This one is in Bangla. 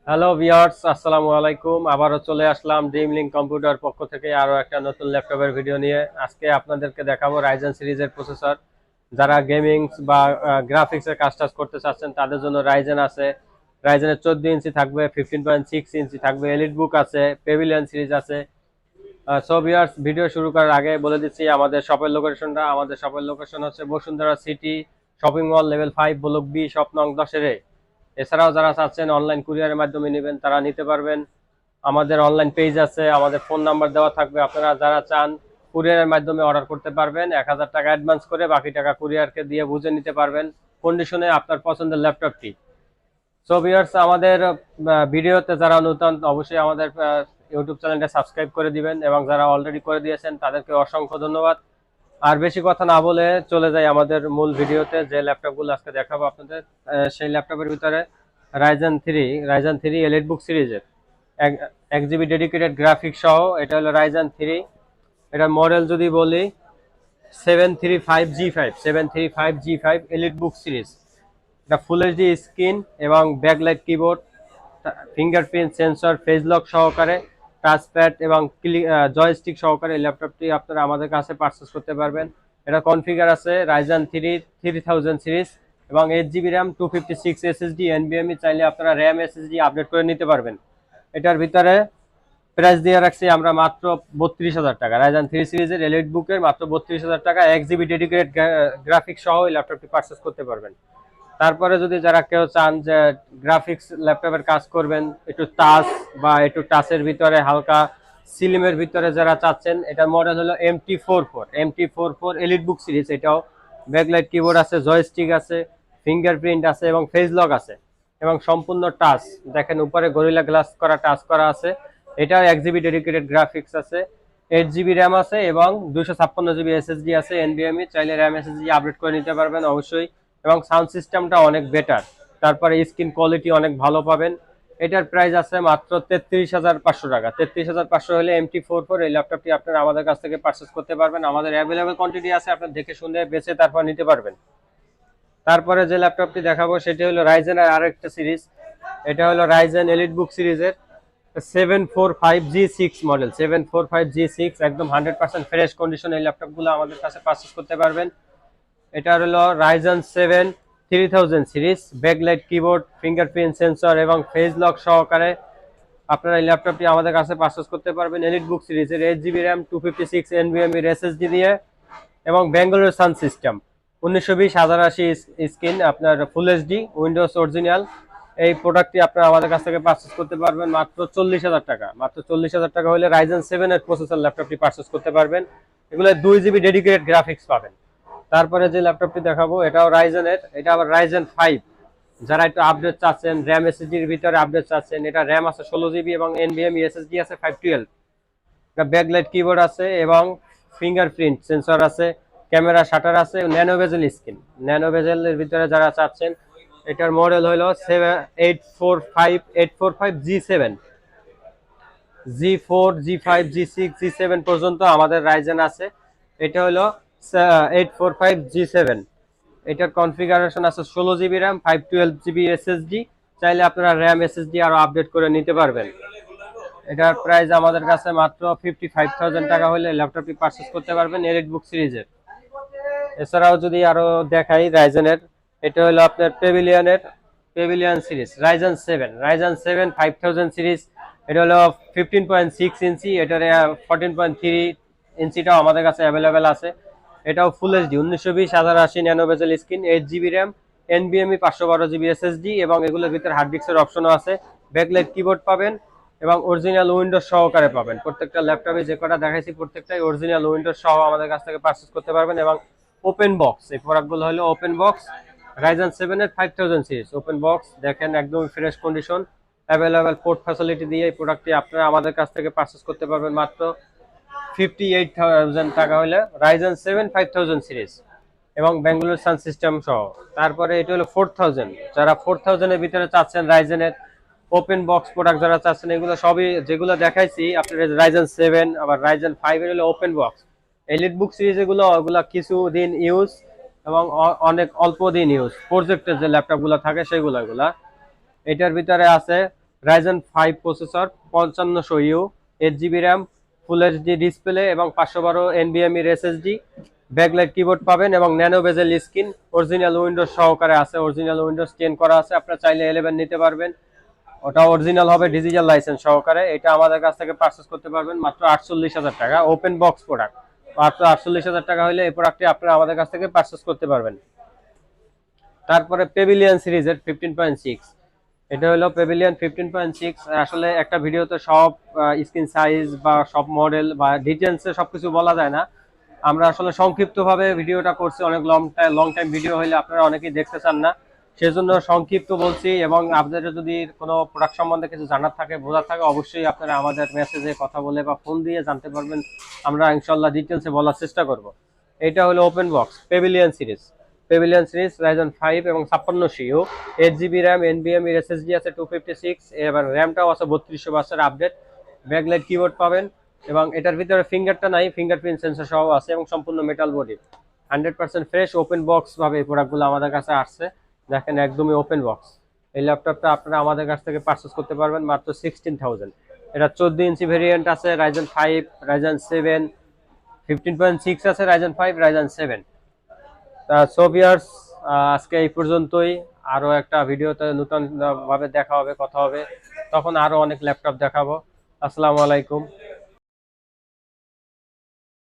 হ্যালো ভিউয়ার্স, আসসালামু আলাইকুম। আবারও চলে আসলাম ড্রিম লিঙ্ক কম্পিউটার পক্ষ থেকে আরো একটা নতুন ল্যাপটপের ভিডিও নিয়ে। আজকে আপনাদেরকে দেখাবো রাইজেন সিরিজের প্রসেসর। যারা গেমিং বা গ্রাফিক্সের কাজ করতে চাচ্ছেন তাদের জন্য রাইজেন আছে। রাইজেনের 14 ইঞ্চি থাকবে, 15.6 ইঞ্চি থাকবে, এলিট বুক আছে, পেভিলিয়ন সিরিজ আছে। সো ভিউয়ার্স, ভিডিও শুরু করার আগে বলে দিচ্ছি আমাদের শপের লোকেশনটা। আমাদের শপের লোকেশন হচ্ছে Bashundhara city shopping mall, level 5, block B, shop নং 10 এ। এছাড়াও যারা চাচ্ছেন অনলাইন কুরিয়ারের মাধ্যমে নেবেন তারা নিতে পারবেন। আমাদের অনলাইন পেজ আছে, আমাদের ফোন নাম্বার দেওয়া থাকবে। আপনারা যারা চান কুরিয়ারের মাধ্যমে অর্ডার করতে পারবেন, 1000 টাকা অ্যাডভান্স করে বাকি টাকা কুরিয়ারকে দিয়ে বুঝে নিতে পারবেন কন্ডিশনে আপনার পছন্দের ল্যাপটপটি। সো ভিউয়ার্স, আমাদের ভিডিওতে যারা নতুন অবশ্যই আমাদের ইউটিউব চ্যানেলটা সাবস্ক্রাইব করে দিবেন, এবং যারা অলরেডি করে দিয়েছেন তাদেরকে অসংখ্য ধন্যবাদ। আর বেশি কথা না বলে চলে যাই আমাদের মূল ভিডিওতে। যে ল্যাপটপগুলো আজকে দেখাবো আপনাদের, সেই ল্যাপটপের ভিতরে রাইজেন থ্রি এলিট বুক সিরিজের 1 GB ডেডিকেটেড গ্রাফিক্স সহ। এটা হলো রাইজেন 3। এটার মডেল যদি বলি 735G5 এলিট বুক সিরিজ। এটা ফুল এইচডি স্ক্রিন এবং backlight keyboard, fingerprint sensor, face lock সহকারে, টাচপ্যাড এবং জয়স্টিক সহকারে এই ল্যাপটপটি আপনারা আমাদের কাছে পারচেস করতে পারবেন। এটা কনফিগার আছে রাইজেন 3 3000 সিরিজ এবং 8 GB র্যাম, 256 এসএসডি, এনভিএমই। চাইলে আপনারা র্যাম এসএসডি আপডেট করে নিতে পারবেন। এটার ভিতরে প্রাইস দিয়ে রাখছি আমরা মাত্র 32,000 টাকা। রাইজেন 3 সিরিজের এলিট বুকের মাত্র 32,000 টাকা 1 GB ডেডিকেটেড গ্রাফিক্স সহ এই ল্যাপটপটি পারচেস করতে পারবেন। তারপরে যদি যারা কেউ চান যে গ্রাফিক্স ল্যাপটপের কাজ করবেন, একটু টাচ বা একটু টাচের ভিতরে হালকা সিলিমের ভিতরে যারা চাচ্ছেন, এটার মডেল হলো MT44 এলিট বুক সিরিজ। এটাও ব্যাকলাইট কিবোর্ড আছে, জয়স্টিক আছে, ফিঙ্গারপ্রিন্ট আছে এবং ফেস লক আছে এবং সম্পূর্ণ টাচ। দেখেন উপরে গরিলা গ্লাস করা টাচ করা আছে। এটাও 1 GB ডেডিকেটেড গ্রাফিক্স আছে, 8 GB র্যাম আছে এবং 256 GB এসএসডি আছে, এনভিএমই। চাইলে র্যাম এসএসডি আপডেট করে নিতে পারবেন অবশ্যই। এবং সাউন্ড সিস্টেমটা অনেক বেটার। তারপরে স্ক্রিন কোয়ালিটি অনেক ভালো পাবেন। এটার প্রাইস আছে মাত্র 33,500 টাকা। 33,500 হলে MT44 এই ল্যাপটপটি আপনারা আমাদের কাছ থেকে পারচেস করতে পারবেন। আমাদের অ্যাভেলেবেল কোয়ান্টিটি আছে, আপনারা দেখে শুনে বেছে তারপর নিতে পারবেন। তারপরে যে ল্যাপটপটি দেখাবো সেটি হলো রাইজেনের আরেকটা সিরিজ। এটা হলো রাইজেন এলিট বুক সিরিজের 745G6 মডেল। 745G6 একদম 100% ফ্রেশ কন্ডিশন। এই ল্যাপটপগুলো আমাদের কাছে পারচেস করতে পারবেন। এটা হলো Ryzen 7 3000 series, backlight keyboard, fingerprint sensor এবং ফেস লক সহকারে আপনারা এই ল্যাপটপটি আমাদের কাছে পারচেস করতে পারবেন। এলিট বুক সিরিজের 8 GB র্যাম, 256 এনভিএমই এসএসডি দিয়ে এবং ব্যাঙ্গালোর সাউন্ড সিস্টেম, 1920 স্ক্রিন, আপনার ফুল এইচডি, উইন্ডোজ অরিজিনাল। এই প্রোডাক্টটি আপনারা আমাদের কাছ থেকে পারচেস করতে পারবেন মাত্র 40,000 টাকা। মাত্র 40,000 টাকা হলে রাইজেন 7 এর প্রসেসর ল্যাপটপটি পারচেস করতে পারবেন। এগুলো 2 GB ডেডিকেটেড গ্রাফিক্স পাবেন। তারপরে যে ল্যাপটপটি দেখাবো এটাও রাইজেনের, এটা আবার রাইজেন 5। যারা একটু আপডেট চাচ্ছেন, র্যাম এসএসডির ভিতরে আপডেট চাচ্ছেন, এটা র্যাম আছে 16 GB এবং এনভিএমই এসএসডি আছে 512। এটা ব্যাকলাইট কিবোর্ড আছে এবং ফিঙ্গারপ্রিন্ট সেন্সর আছে, ক্যামেরা শাটার আছে, ন্যানো বেজেল স্ক্রিন। ন্যানো বেজেলের ভিতরে যারা চাচ্ছেন, এটার মডেল হলো 845G7, G4, G5, G6, G7 পর্যন্ত আমাদের রাইজেন আছে। এটা হলো 845G7। এটার কনফিগারেশন আছে 16 GB র্যাম, 512 GB এসএসডি। চাইলে আপনারা র্যাম এসএসডি আরো আপডেট করে নিতে পারবেন। এটার প্রাইস আমাদের কাছে মাত্র 55,000 টাকা হলে ল্যাপটপটি পারচেস করতে পারবেন এলিট বুক সিরিজের। এছাড়াও যদি আরো দেখাই রাইজেনের, এটা হলো আপনার পেভিলিয়ন সিরিজ, রাইজেন 7 5000 সিরিজ। এটা হলো 15.6 ইঞ্চি, এটার 14.3 ইঞ্চিটাও আমাদের কাছে অ্যাভেলেবেল আছে। এটাও ফুল এইচডি, 1920 ন্যানো বেজেল screen, 8 GB RAM, NVMe, 512 GB SSD এবং এগুলোর ভিতরে হার্ড ডিস্কের অপশনও আছে। ব্যাকলাইট কিবোর্ড পাবেন এবং অরিজিনাল উইন্ডোজ সহকারে পাবেন। প্রত্যেকটা ল্যাপটপে যে কটা দেখাইছি প্রত্যেকটাই অরিজিনাল উইন্ডোজ সহ আমাদের কাছ থেকে পারচেস করতে পারবেন। এবং ওপেন বক্স, এই প্রোডাক্টগুলো হলো ওপেন বক্স। রাইজেন 7 এর 5000 সিরিজ ওপেন বক্স, দেখেন একদম fresh condition, available port facility দিয়ে এই প্রোডাক্টটি আপনারা আমাদের কাছ থেকে পারচেস করতে পারবেন মাত্র 58,000 টাকা হলে রাইজেন 7 5000 সিরিজ এবং ব্যাঙ্গালোর সাউন্ড সিস্টেম সহ। তারপরে এটা হলো 4000। যারা 4000 এর ভিতরে চাচ্ছেন রাইজেনের ওপেন বক্স প্রোডাক্ট যারা চাচ্ছেন, এগুলো সবই যেগুলো দেখাইছি আপনার রাইজেন 7 আবার রাইজেন 5 এর হলো ওপেন বক্স। এলিট বুক সিরিজ ওগুলো কিছুদিন ইউজ এবং অনেক অল্প দিন ইউজ, প্রজেক্টের যে ল্যাপটপগুলো থাকে সেগুলো। এটার ভিতরে আছে Ryzen 5 processor, 5500U, 8GB RAM, full HD display এবং 512 NVMe SSD, ব্যাকলাইট কিবোর্ড পাবেন এবং ন্যানো বেজেল স্ক্রিন, অরিজিনাল উইন্ডোজ সহকারে আছে, অরিজিনাল উইন্ডোজ 10 করা আছে। আপনারা চাইলে 11 নিতে পারবেন, ওটা অরিজিনাল হবে ডিজিটাল লাইসেন্স সহকারে। এটা আমাদের কাছ থেকে পারচেজ করতে পারবেন মাত্র 48,000 টাকা, ওপেন বক্স প্রোডাক্ট। মাত্র 48,000 টাকা হলে এই প্রোডাক্টটি আপনারা আমাদের কাছ থেকে পারচেজ করতে পারবেন। তারপরে পেভিলিয়ন সিরিজের 15.6, এটা হলো পেভিলিয়ন 15.6। আসলে একটা ভিডিওতে সব স্ক্রিন সাইজ বা সব মডেল বা ডিটেলসে সবকিছু বলা যায় না, আমরা আসলে সংক্ষিপ্তভাবে ভিডিওটা করছি। অনেক লং টাইম ভিডিও হলে আপনারা অনেকেই দেখতে চান না, সেজন্য সংক্ষিপ্ত বলছি। এবং আপনাদের যদি কোনো প্রোডাক্ট সম্বন্ধে কিছু জানার থাকে, বোঝার থাকে, অবশ্যই আপনারা আমাদের মেসেজে কথা বলে বা ফোন দিয়ে জানতে পারবেন, আমরা ইনশাল্লাহ ডিটেলসে বলার চেষ্টা করব। এটা হলো open box Pavilion series. Pavilion series Ryzen 5 এবং 5600U, 8GB RAM, NVMe SSD আছে 256, এবার র্যামটাও আছে 3200 আপডেট। ব্যাকলাইট কিবোর্ড পাবেন এবং এটার ভিতরে ফিঙ্গারটা নাই, ফিঙ্গারপ্রিন্ট সেন্সর সহ আছে এবং সম্পূর্ণ metal body, 100% fresh open box ভাবে এই প্রোডাক্টগুলো আমাদের কাছে আসছে। দেখেন একদমই ওপেন বক্স। এই ল্যাপটপটা আপনারা আমাদের কাছ থেকে পারচেজ করতে পারবেন মাত্র 16,000। এটা 14 ইঞ্চি ভেরিয়েন্ট আছে, Ryzen 5, Ryzen 7, 15.6 আছে, Ryzen 5, Ryzen 7। সো ভিউয়ার্স, আজকে এই পর্যন্তই। আরো একটা ভিডিওতে নতুন ভাবে দেখা হবে, কথা হবে, তখন আরো অনেক ল্যাপটপ দেখাবো। আসসালামু আলাইকুম।